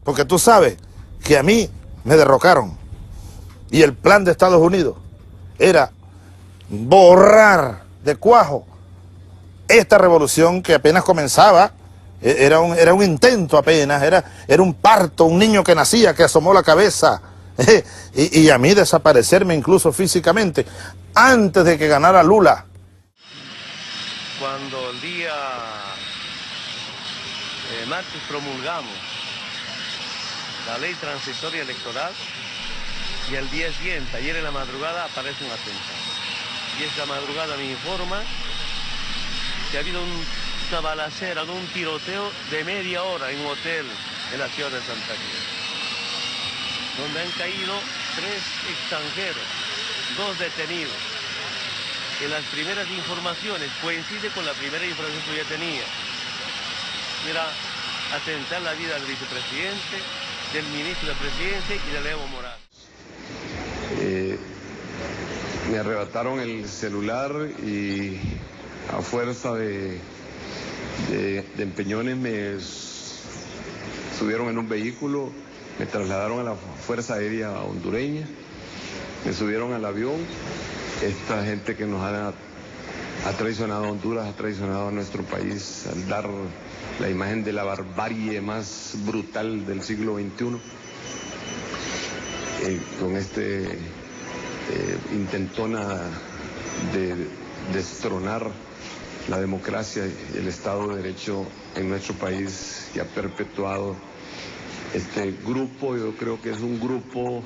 Porque tú sabes que a mí me derrocaron. Y el plan de Estados Unidos era borrar de cuajo esta revolución que apenas comenzaba. Era un intento apenas, era un parto, un niño que nacía, que asomó la cabeza. Y a mí desaparecerme incluso físicamente, antes de que ganara Lula. Cuando el día martes promulgamos la ley transitoria electoral y al día siguiente, ayer en la madrugada, aparece un atentado. Y esta madrugada me informa que ha habido una balacera, un tiroteo de media hora en un hotel en la ciudad de Santa Cruz, donde han caído 3 extranjeros, 2 detenidos. En las primeras informaciones coincide con la primera información que yo tenía. Era atentar la vida del vicepresidente, del ministro de Presidencia y de Evo Morales. Me arrebataron el celular y a fuerza de empeñones me subieron en un vehículo, me trasladaron a la Fuerza Aérea Hondureña, me subieron al avión. Esta gente que nos ha traicionado a Honduras, ha traicionado a nuestro país al dar la imagen de la barbarie más brutal del siglo XXI. Con este intentona de destronar la democracia y el Estado de Derecho en nuestro país, que ha perpetuado este grupo. Yo creo que es un grupo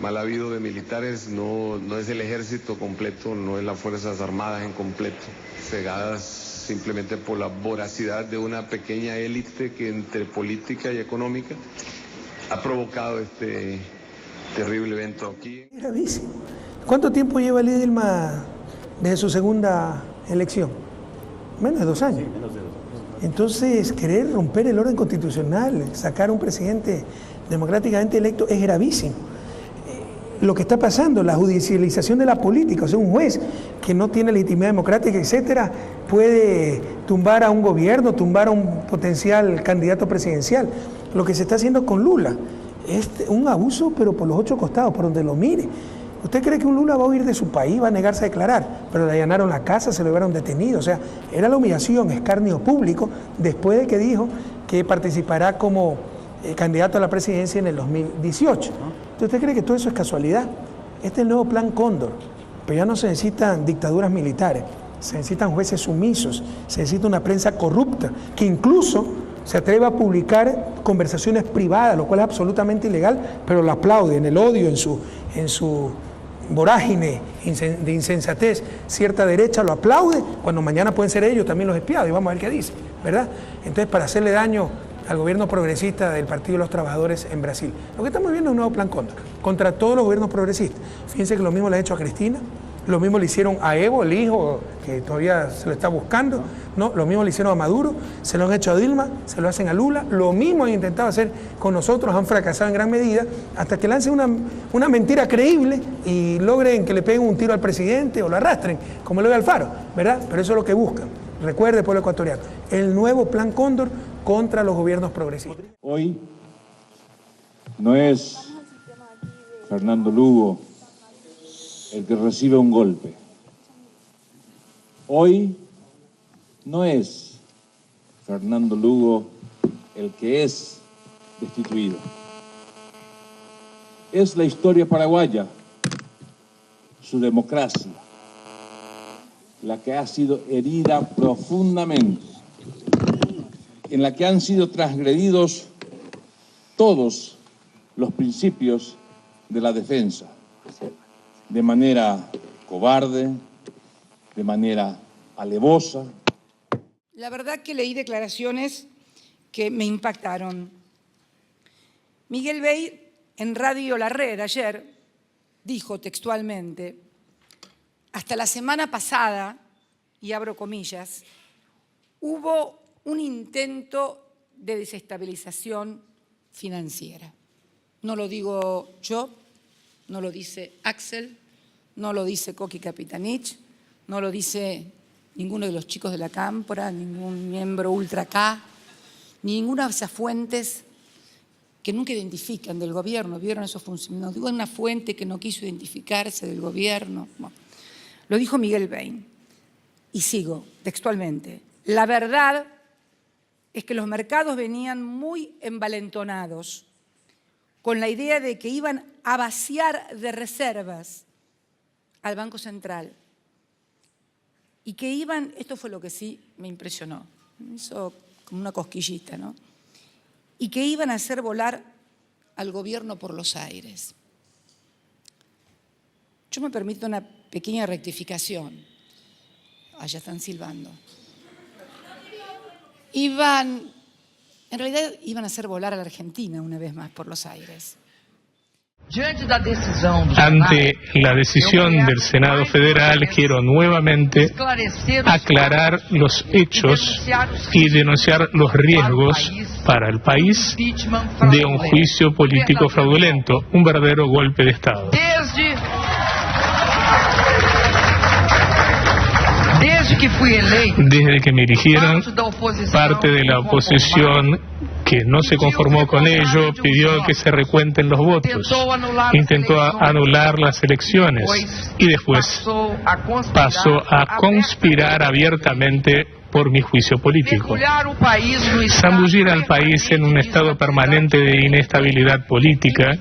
mal habido de militares, no es el ejército completo, no es las Fuerzas Armadas en completo, cegadas simplemente por la voracidad de una pequeña élite que entre política y económica ha provocado este terrible evento aquí. Es gravísimo. ¿Cuánto tiempo lleva Lidia Dilma desde su segunda elección? Menos de 2 años. Sí, menos de 2 años. Entonces, querer romper el orden constitucional, sacar a un presidente democráticamente electo es gravísimo. Lo que está pasando, la judicialización de la política, o sea, un juez que no tiene legitimidad democrática, etcétera, puede tumbar a un gobierno, tumbar a un potencial candidato presidencial. Lo que se está haciendo con Lula es un abuso, pero por los 8 costados, por donde lo mire. ¿Usted cree que un Lula va a huir de su país, va a negarse a declarar? Pero le allanaron la casa, se lo llevaron detenido. O sea, era la humillación, escarnio público, después de que dijo que participará como candidato a la presidencia en el 2018. ¿Usted cree que todo eso es casualidad? Este es el nuevo plan Cóndor, pero ya no se necesitan dictaduras militares, se necesitan jueces sumisos, se necesita una prensa corrupta, que incluso se atreve a publicar conversaciones privadas, lo cual es absolutamente ilegal, pero lo aplaude en el odio, en su vorágine de insensatez. Cierta derecha lo aplaude, cuando mañana pueden ser ellos también los espiados, y vamos a ver qué dice, ¿verdad? Entonces, para hacerle daño al gobierno progresista del Partido de los Trabajadores en Brasil. Lo que estamos viendo es un nuevo plan contra todos los gobiernos progresistas. Fíjense que lo mismo le han hecho a Cristina, lo mismo le hicieron a Evo, el hijo, que todavía se lo está buscando, ¿no? Lo mismo le hicieron a Maduro, se lo han hecho a Dilma, se lo hacen a Lula, lo mismo han intentado hacer con nosotros, han fracasado en gran medida, hasta que lancen una mentira creíble y logren que le peguen un tiro al presidente o lo arrastren, como lo ve Alfaro, ¿verdad? Pero eso es lo que buscan. Recuerde, pueblo ecuatoriano, el nuevo plan Cóndor contra los gobiernos progresistas. Hoy no es Fernando Lugo el que recibe un golpe. Hoy no es Fernando Lugo el que es destituido. Es la historia paraguaya, su democracia, la que ha sido herida profundamente, en la que han sido transgredidos todos los principios de la defensa, de manera cobarde, de manera alevosa. La verdad que leí declaraciones que me impactaron. Miguel Bey, en Radio La Red ayer, dijo textualmente: hasta la semana pasada, y abro comillas, hubo un intento de desestabilización financiera. No lo digo yo, no lo dice Axel, no lo dice Coqui Capitanich, no lo dice ninguno de los chicos de la Cámpora, ningún miembro Ultra K, ninguna de esas fuentes que nunca identifican del gobierno, vieron esos funcionarios, digo una fuente que no quiso identificarse del gobierno. Bueno, lo dijo Miguel Bain, y sigo textualmente. La verdad es que los mercados venían muy envalentonados con la idea de que iban a vaciar de reservas al Banco Central y que iban, esto fue lo que sí me impresionó, me hizo como una cosquillita, ¿no? Y que iban a hacer volar al gobierno por los aires. Yo me permito una pequeña rectificación. Allá están silbando. En realidad iban a hacer volar a la Argentina una vez más por los aires. Ante la decisión del Senado Federal, quiero nuevamente aclarar los hechos y denunciar los riesgos para el país de un juicio político fraudulento, un verdadero golpe de Estado. Desde que me eligieron, parte de la oposición que no se conformó con ello pidió que se recuenten los votos, intentó anular las elecciones y después pasó a conspirar abiertamente por mi juicio político. Zambullir al país en un estado permanente de inestabilidad política,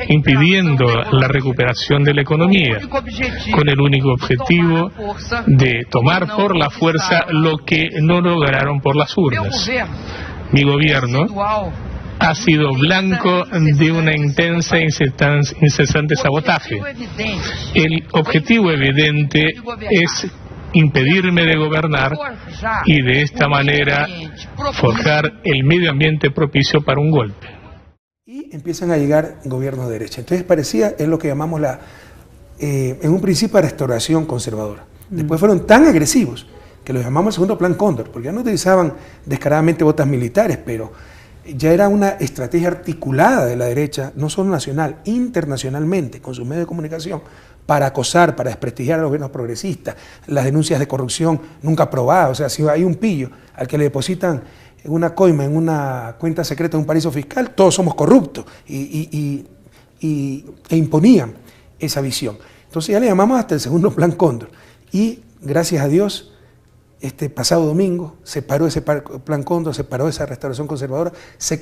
impidiendo la recuperación de la economía, con el único objetivo de tomar por la fuerza lo que no lograron por las urnas. Mi gobierno ha sido blanco de una intensa e incesante sabotaje. El objetivo evidente es impedirme de gobernar y de esta manera forjar el medio ambiente propicio para un golpe. Y empiezan a llegar gobiernos de derecha. Entonces parecía, es lo que llamamos en un principio restauración conservadora. Después fueron tan agresivos que lo llamamos el segundo plan Cóndor, porque ya no utilizaban descaradamente botas militares, pero ya era una estrategia articulada de la derecha, no solo nacional, internacionalmente, con sus medios de comunicación, para acosar, para desprestigiar a los gobiernos progresistas, las denuncias de corrupción nunca probadas. O sea, si hay un pillo al que le depositan una coima en una cuenta secreta de un paraíso fiscal, todos somos corruptos, e imponían esa visión. Entonces ya le llamamos hasta el segundo plan Cóndor. Y gracias a Dios, este pasado domingo se paró ese plan Cóndor, se paró esa restauración conservadora, se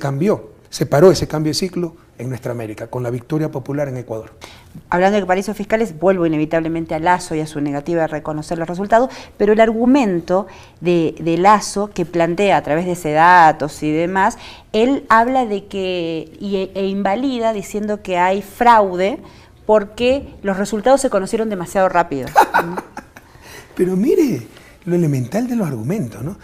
paró ese cambio de ciclo en nuestra América, con la victoria popular en Ecuador. Hablando de paraísos fiscales, vuelvo inevitablemente a Lasso y a su negativa de reconocer los resultados, pero el argumento de Lasso que plantea a través de ese datos y demás, él habla de que, e invalida diciendo que hay fraude porque los resultados se conocieron demasiado rápido. Pero mire lo elemental de los argumentos, ¿no?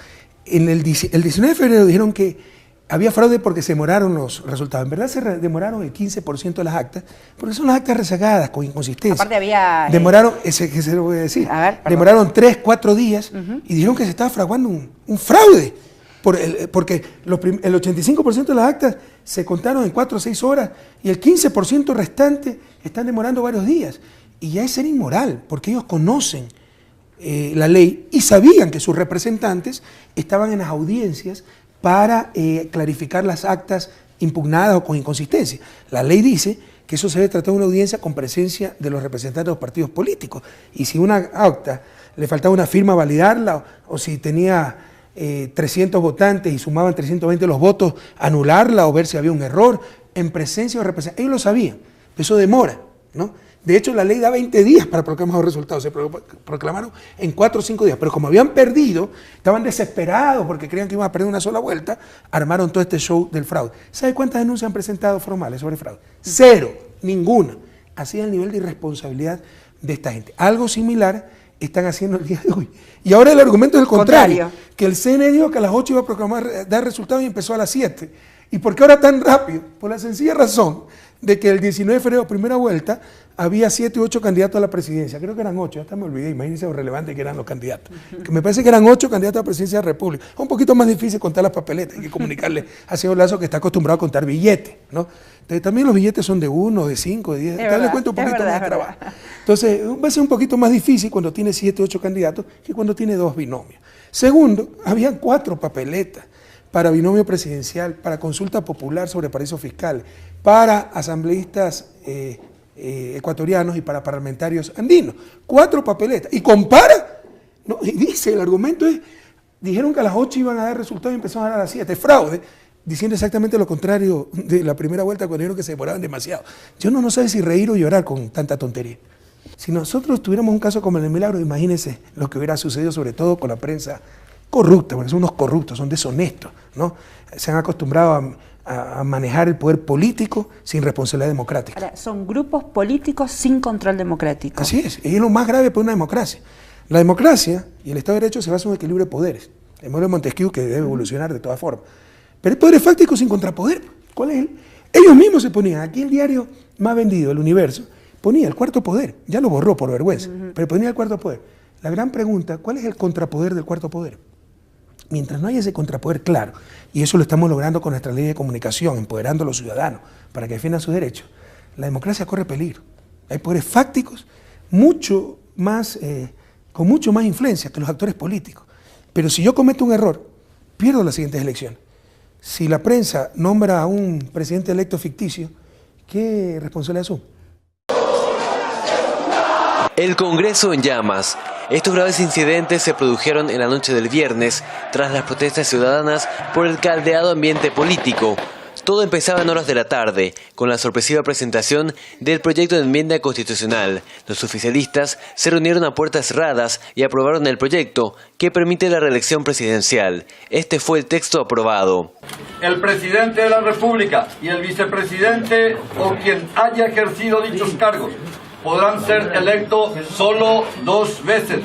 El 19 de febrero dijeron que había fraude porque se demoraron los resultados. En verdad se demoraron el 15% de las actas, porque son las actas rezagadas, con inconsistencia. Aparte había... Demoraron, ¿qué se lo voy a decir? Demoraron 3, 4 días y dijeron que se estaba fraguando un fraude, porque el 85% de las actas se contaron en 4 o 6 horas y el 15% restante están demorando varios días. Y ya es ser inmoral, porque ellos conocen la ley y sabían que sus representantes estaban en las audiencias para clarificar las actas impugnadas o con inconsistencia. La ley dice que eso se debe tratar de una audiencia con presencia de los representantes de los partidos políticos. Y si una acta le faltaba una firma a validarla, o si tenía 300 votantes y sumaban 320 los votos, anularla o ver si había un error, en presencia de los representantes. Ellos lo sabían, eso demora, ¿no? De hecho, la ley da 20 días para proclamar los resultados. Se proclamaron en 4 o 5 días. Pero como habían perdido, estaban desesperados porque creían que iban a perder una sola vuelta, armaron todo este show del fraude. ¿Sabe cuántas denuncias han presentado formales sobre fraude? 0, ninguna. Así es el nivel de irresponsabilidad de esta gente. Algo similar están haciendo el día de hoy. Y ahora el argumento es el contrario. Que el CNE dijo que a las 8 iba a proclamar, dar resultados y empezó a las 7. ¿Y por qué ahora tan rápido? Por la sencilla razón de que el 19 de febrero, primera vuelta, había 7 u 8 candidatos a la presidencia. Creo que eran 8, hasta me olvidé, imagínense lo relevante que eran los candidatos. Que me parece que eran 8 candidatos a la presidencia de la República. Es un poquito más difícil contar las papeletas, hay que comunicarle a señor Lasso que está acostumbrado a contar billetes, ¿no? Entonces, también los billetes son de 1, de 5, de 10, le cuento un poquito más de trabajo. Entonces, va a ser un poquito más difícil cuando tiene 7 u 8 candidatos que cuando tiene 2 binomios. Segundo, habían 4 papeletas para binomio presidencial, para consulta popular sobre paraísos fiscales, para asambleístas ecuatorianos y para parlamentarios andinos. 4 papeletas. Y compara, ¿no? Y dice, el argumento es, dijeron que a las 8 iban a dar resultados y empezaron a dar a las 7. Fraude, diciendo exactamente lo contrario de la primera vuelta cuando dijeron que se demoraban demasiado. Yo no sé si reír o llorar con tanta tontería. Si nosotros tuviéramos un caso como el de Milagro, imagínense lo que hubiera sucedido, sobre todo con la prensa corrupta, porque son unos corruptos, son deshonestos, ¿no? Se han acostumbrado a manejar el poder político sin responsabilidad democrática. Ahora, son grupos políticos sin control democrático. Así es lo más grave para una democracia. La democracia y el Estado de Derecho se basa en un equilibrio de poderes. El modelo de Montesquieu que debe evolucionar de todas formas. Pero el poder es fáctico sin contrapoder. ¿Cuál es él? Ellos mismos se ponían, aquí el diario más vendido, El Universo, ponía el cuarto poder, ya lo borró por vergüenza, pero ponía el cuarto poder. La gran pregunta, ¿cuál es el contrapoder del cuarto poder? Mientras no haya ese contrapoder claro, y eso lo estamos logrando con nuestra ley de comunicación, empoderando a los ciudadanos para que defiendan sus derechos, la democracia corre peligro. Hay poderes fácticos mucho más, con mucho más influencia que los actores políticos. Pero si yo cometo un error, pierdo las siguientes elecciones. Si la prensa nombra a un presidente electo ficticio, ¿qué responsabilidad asume? El Congreso en llamas. Estos graves incidentes se produjeron en la noche del viernes, tras las protestas ciudadanas por el caldeado ambiente político. Todo empezaba en horas de la tarde, con la sorpresiva presentación del proyecto de enmienda constitucional. Los oficialistas se reunieron a puertas cerradas y aprobaron el proyecto, que permite la reelección presidencial. Este fue el texto aprobado. El presidente de la República y el vicepresidente o quien haya ejercido dichos cargos podrán ser electos solo 2 veces,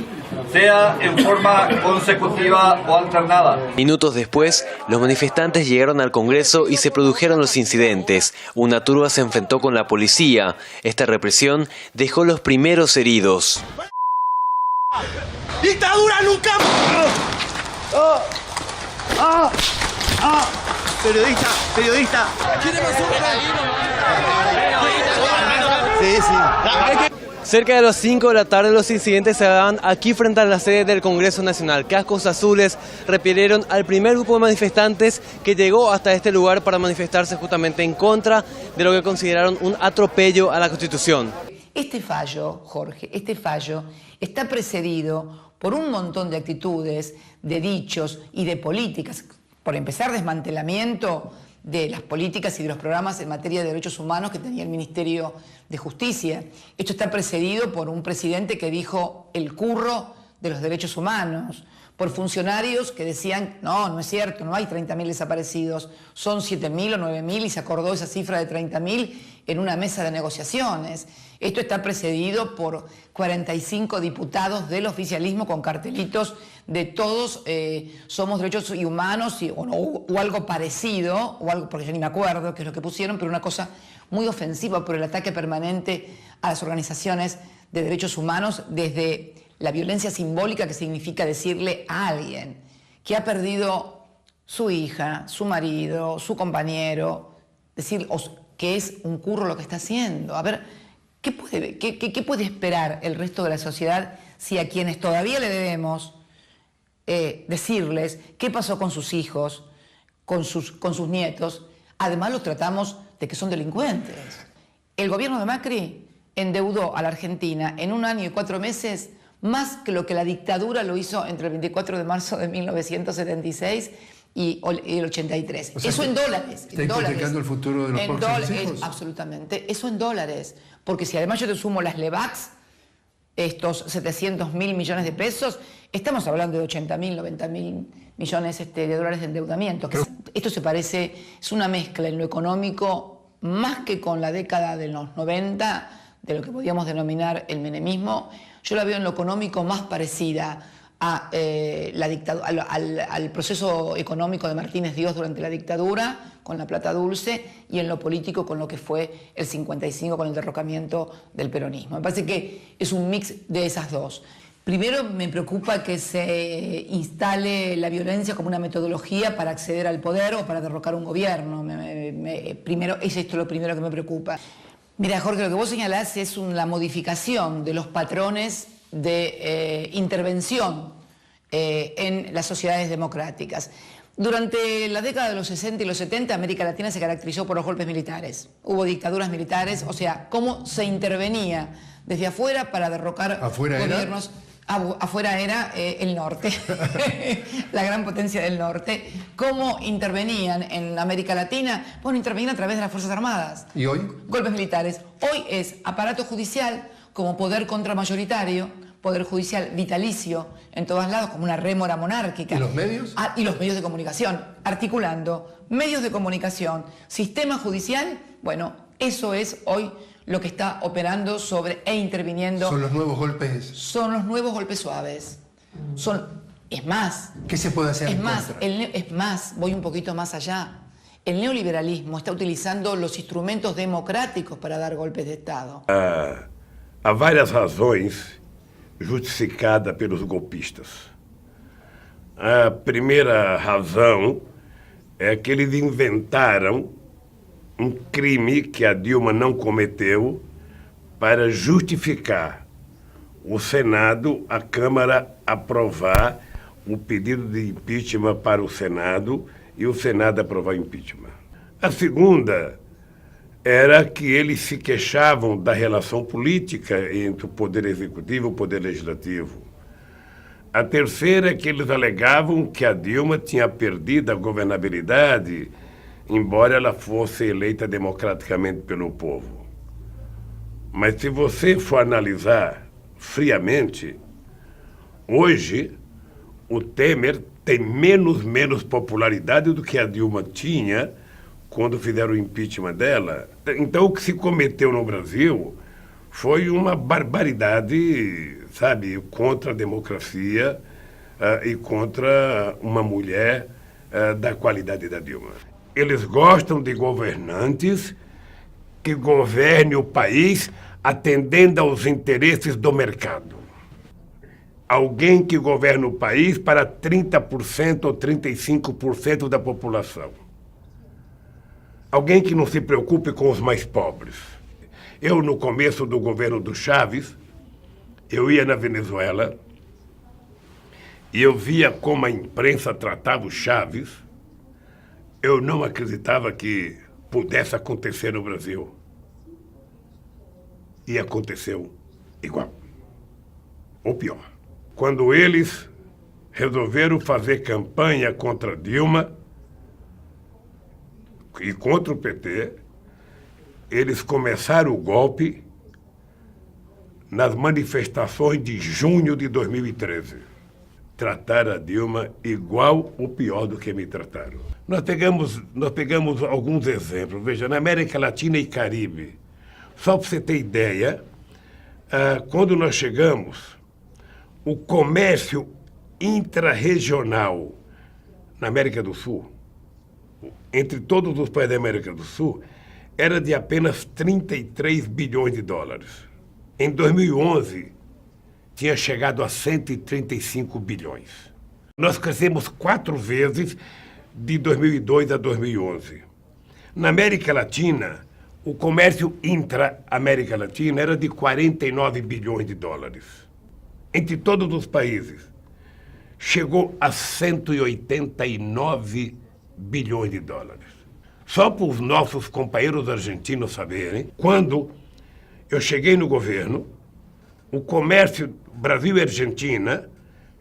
sea en forma consecutiva o alternada. Minutos después, los manifestantes llegaron al Congreso y se produjeron los incidentes. Una turba se enfrentó con la policía. Esta represión dejó los primeros heridos. ¡Dictadura nunca! Periodista. ¿Quiere más Sí. Cerca de las 5 de la tarde los incidentes se daban aquí frente a la sede del Congreso Nacional. Cascos azules repelieron al primer grupo de manifestantes que llegó hasta este lugar para manifestarse justamente en contra de lo que consideraron un atropello a la Constitución. Este fallo, Jorge, está precedido por un montón de actitudes, de dichos y de políticas. Por empezar, desmantelamiento de las políticas y de los programas en materia de derechos humanos que tenía el Ministerio de Justicia. Esto está precedido por un presidente que dijo el curro de los derechos humanos, por funcionarios que decían, no es cierto, no hay 30.000 desaparecidos, son 7.000 o 9.000 y se acordó esa cifra de 30.000 en una mesa de negociaciones. Esto está precedido por 45 diputados del oficialismo con cartelitos de todos somos derechos humanos o algo parecido, o algo, porque yo ni me acuerdo qué es lo que pusieron, pero una cosa muy ofensiva por el ataque permanente a las organizaciones de derechos humanos, desde la violencia simbólica que significa decirle a alguien que ha perdido su hija, su marido, su compañero, decir que es un curro lo que está haciendo. A ver, ¿qué puede esperar el resto de la sociedad si a quienes todavía le debemos decirles qué pasó con sus hijos, con sus nietos, además los tratamos de que son delincuentes? El gobierno de Macri endeudó a la Argentina en 1 año y 4 meses más que lo que la dictadura lo hizo entre el 24 de marzo de 1976 y el 83. O sea, eso en dólares. ¿Está hipotecando el futuro de los próximos hijos? Absolutamente. Eso en dólares. Porque si además yo te sumo las LEVACs, estos 700.000 millones de pesos, estamos hablando de 80.000, 90.000 millones de dólares de endeudamiento. Esto se parece, es una mezcla en lo económico, más que con la década de los 90, de lo que podíamos denominar el menemismo. Yo la veo en lo económico más parecida a al proceso económico de Martínez Díaz durante la dictadura, con la plata dulce, y en lo político con lo que fue el 55 con el derrocamiento del peronismo. Me parece que es un mix de esas dos. Primero me preocupa que se instale la violencia como una metodología para acceder al poder o para derrocar un gobierno. Primero, es esto lo primero que me preocupa. Mira, Jorge, lo que vos señalás es la modificación de los patrones de intervención en las sociedades democráticas. Durante la década de los 60 y los 70, América Latina se caracterizó por los golpes militares. Hubo dictaduras militares, o sea, cómo se intervenía desde afuera para derrocar gobiernos. Afuera era el norte, la gran potencia del norte. ¿Cómo intervenían en América Latina? Bueno, intervenían a través de las Fuerzas Armadas. ¿Y hoy? Golpes militares. Hoy es aparato judicial como poder contramayoritario, poder judicial vitalicio en todos lados, como una rémora monárquica. ¿Y los medios? Y los medios de comunicación, articulando medios de comunicación, sistema judicial. Bueno, eso es hoy lo que está operando e interviniendo. ¿Son los nuevos golpes? Son los nuevos golpes suaves. Es más. ¿Qué se puede hacer en contra? Es más, voy un poquito más allá. El neoliberalismo está utilizando los instrumentos democráticos para dar golpes de Estado. Há várias razões justificadas pelos golpistas. A primeira razão é que eles inventaram crime que a Dilma não cometeu para justificar o Senado, a Câmara aprovar o pedido de impeachment para o Senado e o Senado aprovar o impeachment. A segunda era que eles se queixavam da relação política entre o Poder Executivo e o Poder Legislativo. A terceira é que eles alegavam que a Dilma tinha perdido a governabilidade, embora ela fosse eleita democraticamente pelo povo. Mas se você for analisar friamente, hoje o Temer tem menos popularidade do que a Dilma tinha quando fizeram o impeachment dela. Então o que se cometeu no Brasil foi uma barbaridade, sabe, contra a democracia e contra uma mulher da qualidade da Dilma. Eles gostam de governantes que governem o país atendendo aos interesses do mercado. Alguém que governa o país para 30% ou 35% da população. Alguém que não se preocupe com os mais pobres. Eu, no começo do governo do Chaves, eu ia na Venezuela e eu via como a imprensa tratava o Chaves. Eu não acreditava que pudesse acontecer no Brasil. E aconteceu igual. Ou pior. Quando eles resolveram fazer campanha contra Dilma e contra o PT, eles começaram o golpe nas manifestações de junho de 2013. Trataram a Dilma igual ou pior do que me trataram. Nós pegamos alguns exemplos. Veja, na América Latina e Caribe, só para você ter ideia, quando nós chegamos, o comércio intrarregional na América do Sul, entre todos os países da América do Sul, era de apenas 33 bilhões de dólares. Em 2011, tinha chegado a 135 bilhões. Nós crescemos 4 vezes de 2002 a 2011. Na América Latina, o comércio intra-América Latina era de 49 bilhões de dólares. Entre todos os países, chegou a 189 bilhões de dólares. Só para os nossos companheiros argentinos saberem, quando eu cheguei no governo, o comércio Brasil e Argentina,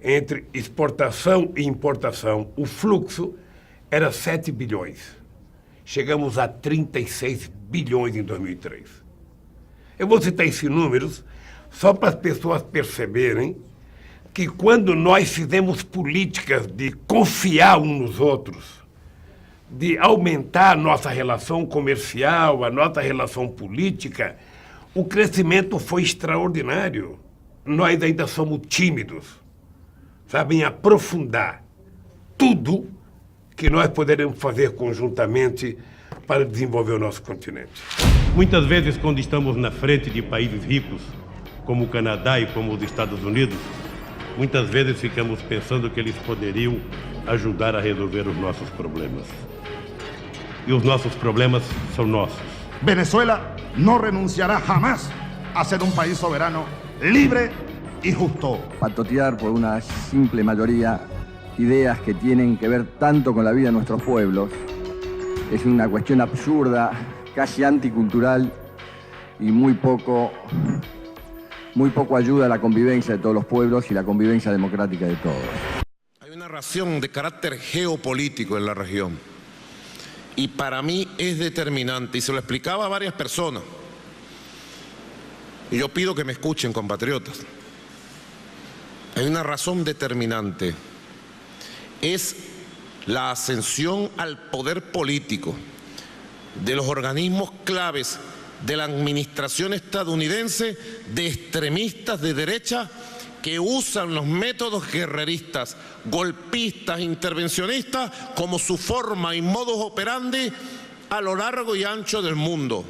entre exportação e importação, o fluxo era 7 bilhões. Chegamos a 36 bilhões em 2003. Eu vou citar esses números só para as pessoas perceberem que quando nós fizemos políticas de confiar uns nos outros, de aumentar a nossa relação comercial, a nossa relação política, o crescimento foi extraordinário. Nós ainda somos tímidos, sabem aprofundar tudo que nós poderemos fazer conjuntamente para desenvolver o nosso continente. Muitas vezes, quando estamos na frente de países ricos, como o Canadá e como os Estados Unidos, muitas vezes ficamos pensando que eles poderiam ajudar a resolver os nossos problemas. E os nossos problemas são nossos. Venezuela no renunciará jamás a ser un país soberano, libre y justo. Patotear por una simple mayoría ideas que tienen que ver tanto con la vida de nuestros pueblos. Es una cuestión absurda, casi anticultural y muy poco ayuda a la convivencia de todos los pueblos y la convivencia democrática de todos. Hay una razón de carácter geopolítico en la región y para mí es determinante, y se lo explicaba a varias personas, y yo pido que me escuchen, compatriotas. Hay una razón determinante, es la ascensión al poder político de los organismos claves de la administración estadounidense de extremistas de derecha que usan los métodos guerreristas, golpistas, intervencionistas como su forma y modus operandi a lo largo y ancho del mundo.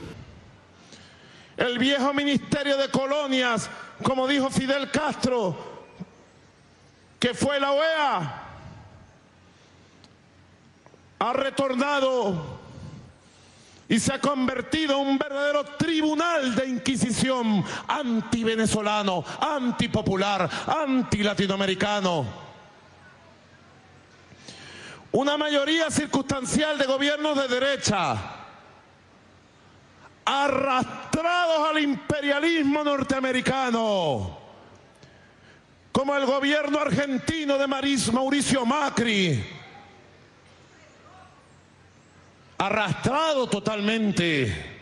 El viejo ministerio de colonias, como dijo Fidel Castro, que fue la OEA, ha retornado y se ha convertido en un verdadero tribunal de inquisición anti-venezolano, antipopular, anti-latinoamericano. Una mayoría circunstancial de gobiernos de derecha, arrastrados al imperialismo norteamericano, como el gobierno argentino de Mauricio Macri, arrastrado totalmente,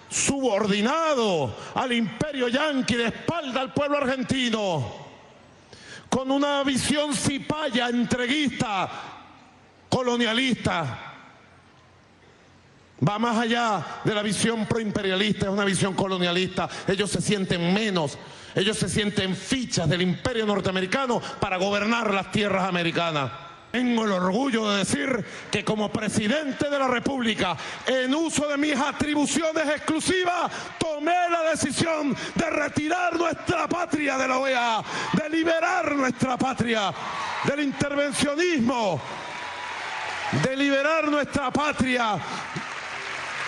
subordinado al imperio yanqui, de espalda al pueblo argentino, con una visión cipaya, entreguista, colonialista. Va más allá de la visión proimperialista, es una visión colonialista. Ellos se sienten menos, ellos se sienten fichas del imperio norteamericano para gobernar las tierras americanas. Tengo el orgullo de decir que como presidente de la República, en uso de mis atribuciones exclusivas, tomé la decisión de retirar nuestra patria de la OEA, de liberar nuestra patria del intervencionismo, de liberar nuestra patria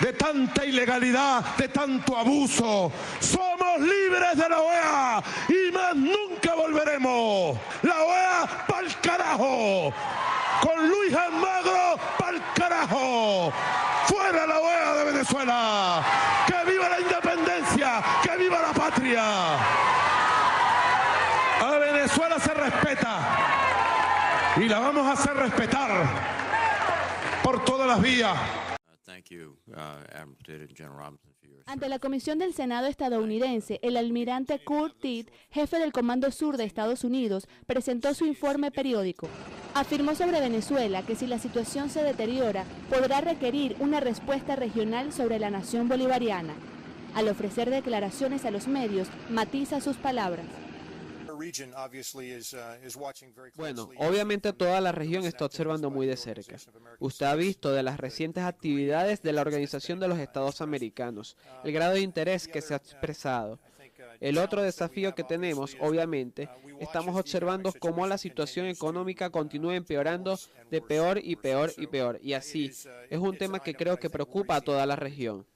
de tanta ilegalidad, de tanto abuso. Somos libres de la OEA y más nunca volveremos. La OEA pa'l carajo. Con Luis Almagro pa'l carajo. Fuera la OEA de Venezuela. Que viva la independencia, que viva la patria. A Venezuela se respeta y la vamos a hacer respetar por todas las vías. Ante la Comisión del Senado estadounidense, el almirante Kurt Tidd, jefe del Comando Sur de Estados Unidos, presentó su informe periódico. Afirmó sobre Venezuela que si la situación se deteriora, podrá requerir una respuesta regional sobre la nación bolivariana. Al ofrecer declaraciones a los medios, matiza sus palabras. Bueno, obviamente toda la región está observando muy de cerca. Usted ha visto de las recientes actividades de la Organización de los Estados Americanos, el grado de interés que se ha expresado. El otro desafío que tenemos, obviamente, estamos observando cómo la situación económica continúa empeorando de peor y peor y peor, y así, es un tema que creo que preocupa a toda la región.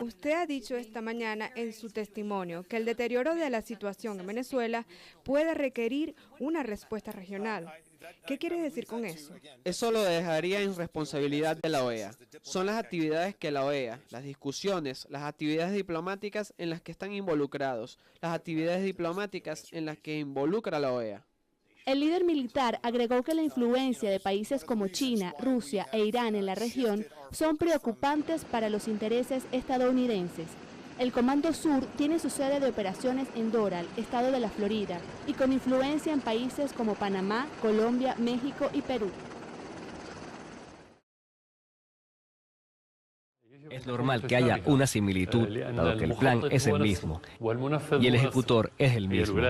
Usted ha dicho esta mañana en su testimonio que el deterioro de la situación en Venezuela puede requerir una respuesta regional. ¿Qué quiere decir con eso? Eso lo dejaría en responsabilidad de la OEA. Son las actividades que la OEA, las discusiones, las actividades diplomáticas en las que están involucrados, las actividades diplomáticas en las que involucra la OEA. El líder militar agregó que la influencia de países como China, Rusia e Irán en la región son preocupantes para los intereses estadounidenses. El Comando Sur tiene su sede de operaciones en Doral, estado de la Florida, y con influencia en países como Panamá, Colombia, México y Perú. Es normal que haya una similitud, dado que el plan es el mismo y el ejecutor es el mismo.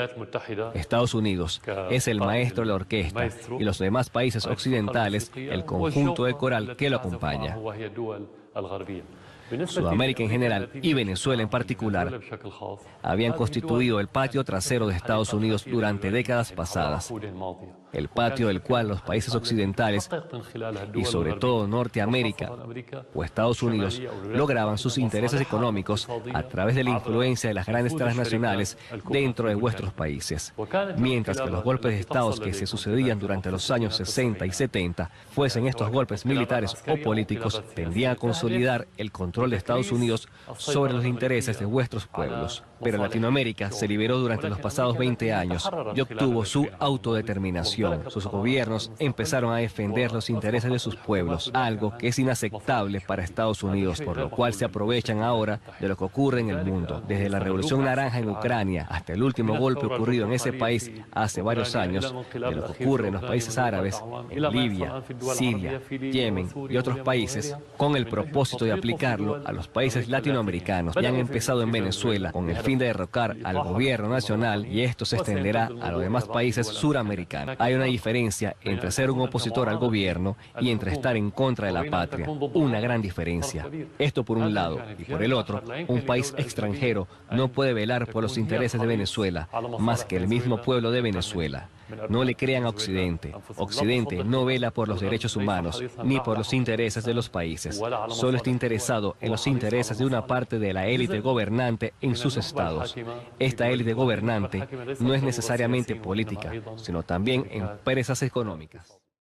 Estados Unidos es el maestro de la orquesta y los demás países occidentales el conjunto de coral que lo acompaña. Sudamérica en general y Venezuela en particular habían constituido el patio trasero de Estados Unidos durante décadas pasadas, el patio del cual los países occidentales y sobre todo Norteamérica o Estados Unidos lograban sus intereses económicos a través de la influencia de las grandes transnacionales dentro de vuestros países, mientras que los golpes de Estados que se sucedían durante los años 60 y 70, fuesen estos golpes militares o políticos, tendían a consolidar el control de Estados Unidos sobre los intereses de vuestros pueblos. Pero Latinoamérica se liberó durante los pasados 20 años y obtuvo su autodeterminación. Sus gobiernos empezaron a defender los intereses de sus pueblos, algo que es inaceptable para Estados Unidos, por lo cual se aprovechan ahora de lo que ocurre en el mundo. Desde la Revolución Naranja en Ucrania hasta el último golpe ocurrido en ese país hace varios años, de lo que ocurre en los países árabes, en Libia, Siria, Yemen y otros países, con el propósito de aplicarlo a los países latinoamericanos, y han empezado en Venezuela con el fin de derrocar al gobierno nacional, y esto se extenderá a los demás países suramericanos. Hay una diferencia entre ser un opositor al gobierno y entre estar en contra de la patria, una gran diferencia. Esto por un lado, y por el otro, un país extranjero no puede velar por los intereses de Venezuela más que el mismo pueblo de Venezuela. No le crean a Occidente. Occidente no vela por los derechos humanos ni por los intereses de los países. Solo está interesado en los intereses de una parte de la élite gobernante en sus estados. Esta élite gobernante no es necesariamente política, sino también empresas económicas.